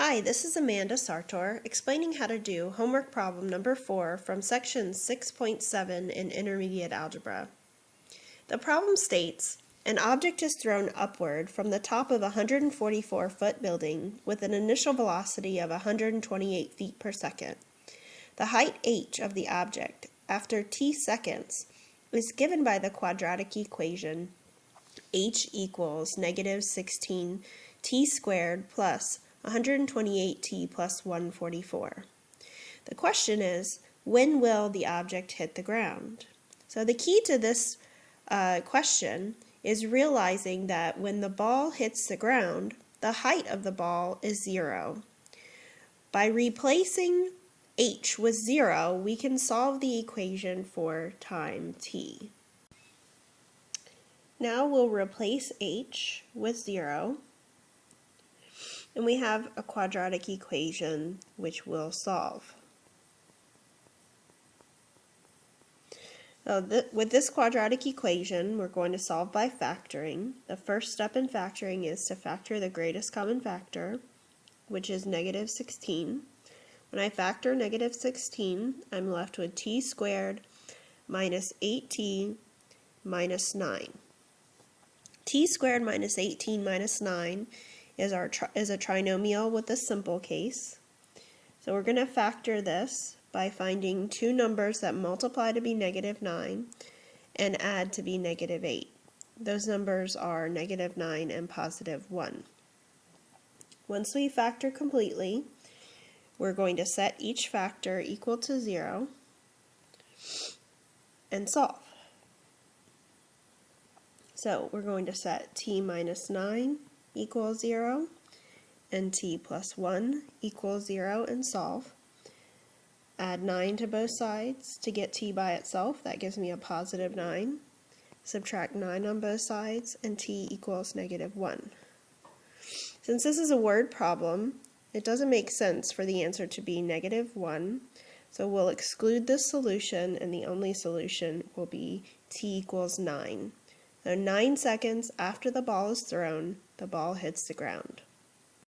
Hi, this is Amanda Sartor explaining how to do homework problem number 4 from section 6.7 in Intermediate Algebra. The problem states, an object is thrown upward from the top of a 144-foot building with an initial velocity of 128 feet per second. The height h of the object after t seconds is given by the quadratic equation h equals negative 16 t squared plus 128t plus 144. The question is, when will the object hit the ground? So the key to this question is realizing that when the ball hits the ground, the height of the ball is 0. By replacing h with 0, we can solve the equation for time t. Now we'll replace h with 0. And we have a quadratic equation which we'll solve. So with this quadratic equation, we're going to solve by factoring. The first step in factoring is to factor the greatest common factor, which is negative 16. When I factor negative 16, I'm left with t squared minus 8t minus 9. T squared minus 18 minus 9 is a trinomial with a simple case. So we're going to factor this by finding two numbers that multiply to be negative 9 and add to be negative 8. Those numbers are negative 9 and positive 1. Once we factor completely, we're going to set each factor equal to 0 and solve. So we're going to set t minus 9 equals 0 and t plus 1 equals 0 and solve. Add 9 to both sides to get t by itself. That gives me a positive 9. Subtract 9 on both sides and t equals negative 1. Since this is a word problem, it doesn't make sense for the answer to be negative 1. So we'll exclude this solution and the only solution will be t equals 9. So 9 seconds after the ball is thrown, the ball hits the ground.